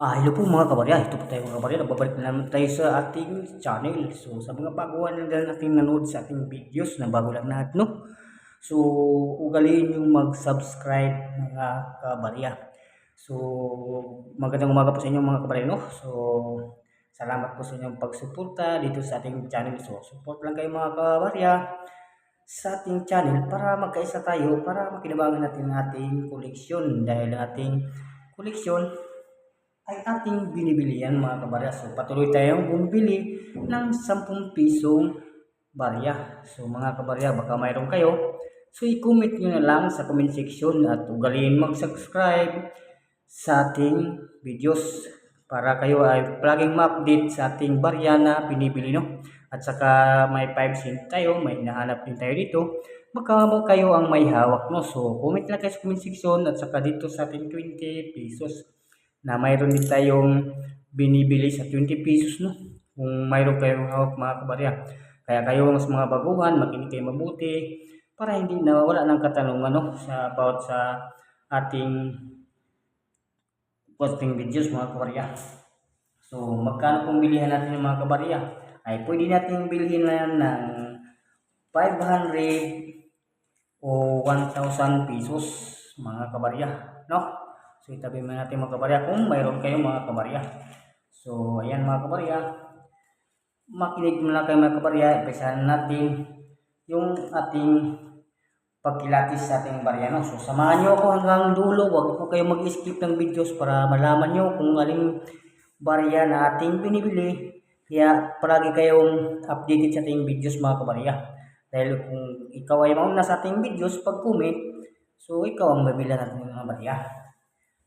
Hello po mga kabarya, ito po tayo mga kabarya, nagbabalik na naman tayo sa ating channel. So sa mga baguhan na dahil natin nanood sa ating videos na bago lang natin, no? So ugaliin yung mag-subscribe mga kabarya. So magandang umaga po sa inyo mga kabarya, no? So salamat po sa inyong pagsuporta dito sa ating channel. So support lang kayo mga kabarya sa ating channel para magkaisa tayo, para makinabangan natin ang ating koleksyon dahil ating koleksyon ay ating binibili yan mga kabarya. So patuloy tayong bumili ng 10 pisong barya. So mga kabarya, baka mayroon kayo. So i-comment nyo na lang sa comment section at ugaliin mag-subscribe sa ating videos para kayo ay palaging ma-update sa ating barya na binibili, no? At saka may 5 cent tayo, may hinahanap din tayo dito. Baka mo kayo ang may hawak, no? So comment lang kayo sa comment section at saka dito sa ating 20 pesos na mayroon din tayong binibili sa 20 pesos, no? Kung mayroon kayong hawak mga kabarya. Kaya kayo mas mga baguhan, makinig kayo mabuti para hindi nawawala ng katanungan, no? About sa ating posting videos mga kabarya. So magkano pong bilihan natin yung mga kabarya? Ay pwede natin bilhin na yan ng 500 o 1,000 pesos mga kabarya, no? So itabi mo natin mga kabarya kung mayroon kayong mga kabarya. So ayan mga kabarya, makinig muna kayo mga kabarya. Impisahan natin yung ating pagkilatis sa ating barya, no? So samahan nyo ako hanggang dulo, huwag po kayo mag-skip ng videos para malaman nyo kung aling barya na ating binibili. Kaya palagi kayong updated sa ating videos mga kabarya. Dahil kung ikaw ay mauna sa ating videos, pag-comment, so ikaw ang mabila natin ng mga barya.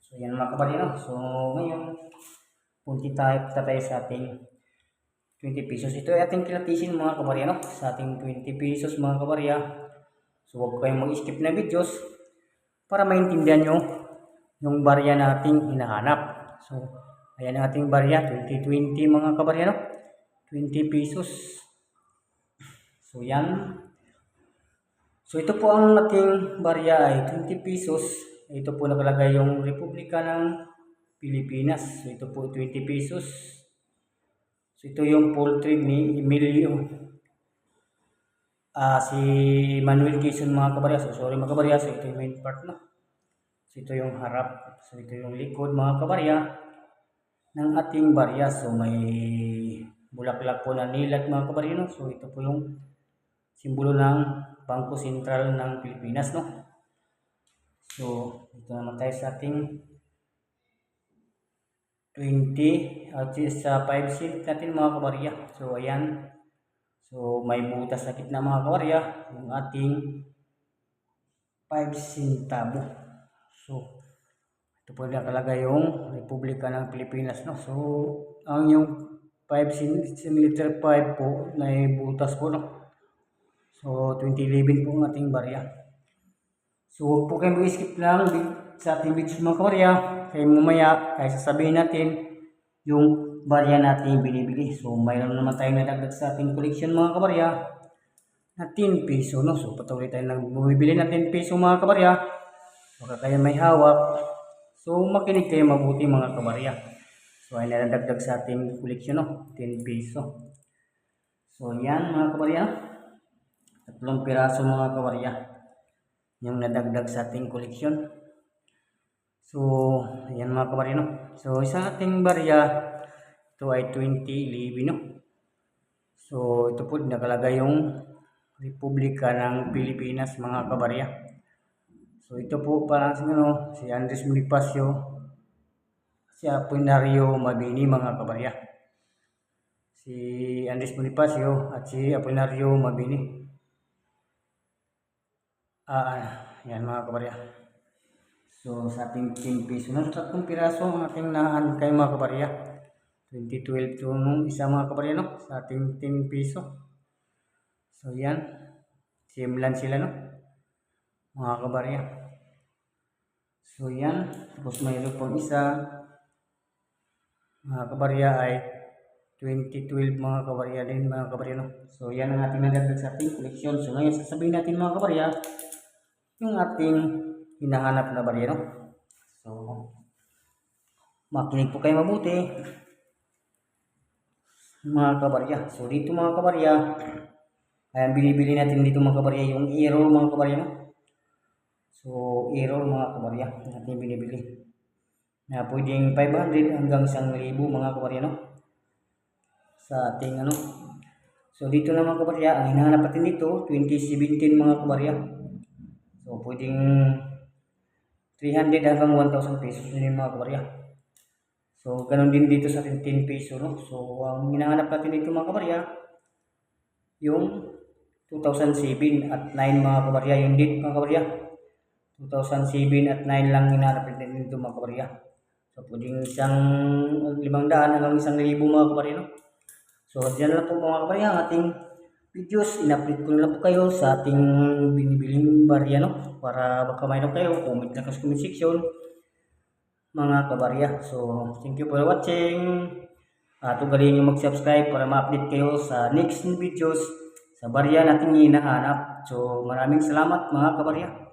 So yan mga kabarya, no? So ngayon, punti tayo sa ating 20 pesos. Ito ay ating kilatisin mga kabarya, no? Sa ating 20 pesos mga kabarya. So huwag kayong mag-skip na videos para maintindihan nyo yung barya na ating hinahanap. So ayan ang ating barya, 2020 mga kabarya, no? 20 pesos. So yan. So ito po ang ating barya ay 20 pesos. Ito po nakalagay yung Republika ng Pilipinas. So ito po 20 pesos. So ito yung poultry ni Emilio. Si Manuel Quezon mga kabarya. So sorry mga kabarya. So ito yung main part, no? So ito yung harap. So ito yung likod mga kabarya ng ating barya. So may bulaklak po na nilat mga kabarya, no? So ito po yung simbolo ng Bangko Sentral ng Pilipinas, no? So ito naman tayo sa ating 20 at sa 5 cent natin mga kabarya. So ayan. So may butas sa gitna mga kabarya yung ating 5 centavo. So ito po nakalagay yung Republika ng Pilipinas, no? So ang yung 5 cm 5 po na butas po, no? So 2011 po ang ating barya. So huwag po kayong mag-skip lang sa ating videos mga kabarya. Kaya mamaya ay sasabihin natin yung barya natin binibili. So mayroon naman tayong nadagdag sa ating collection mga kabarya na 10 peso, no? So patuloy tayo nang bumibili ng 10 peso mga kabarya. Baka kayo may hawak. So makinig kayo mabuti mga kabarya. So ay nadagdag sa ating collection, no? 10 peso. So yan mga kabarya. 3 piraso mga kabarya yung nadagdag sa ating koleksyon. So ayan mga kabarya, no? So sa ating barya, ito ay 2011, no? So ito po nakalagay yung Republika ng Pilipinas mga kabarya. So ito po parang si Andres Bonifacio, si Apolinario Mabini mga kabarya. Si Andres Bonifacio at si Apolinario Mabini. Yan mga kabarya. So sa ating 10 peso, nung 3 piraso ang ating nahan kay mga kabarya. 2012 to nung isa mga kabarya, no? Sa ating 10 peso. So yan. Same lang sila, no? Mga kabarya. So yan. Tapos mayroon pong isa. Mga kabarya ay 2012 mga kabarya din mga kabarya, no? So yan ang ating nagagdag sa ating koleksyon. So ngayon sasabihin natin mga kabarya yung ating hinahanap na barya, no? So Makinig po kayo mabuti mga kabarya. So dito mga kabarya, ayan binibili natin dito mga kabarya yung error mga kabarya, no? So error mga kabarya natin binibili na pwedeng 500 hanggang 1,000 mga kabarya, no? Sa ating ano. So dito na mga kabarya, ang hinahanap natin dito 2017 mga kabarya. So pwedeng 300 hanggang 1,000 pesos din mga kabarya. So ganun din dito sa 10 peso, no? So ang hinahanap natin dito mga kabarya yung 2007 at 9 mga kabarya, yung date mga kabarya. 2007 at 9 lang hinahanap natin dito mga kabarya. So pwedeng 500 hanggang 1,000 mga kabarya, no? So diyan lang po mga kabarya ang ating videos. In-update ko na lang po kayo sa ating binibiling barya, no? Para baka mayroon kayo, comment lang sa comment section mga kabarya. So thank you for watching. At ugaling nyo mag-subscribe para ma-update kayo sa next videos sa barya natin hinahanap. So maraming salamat mga kabarya.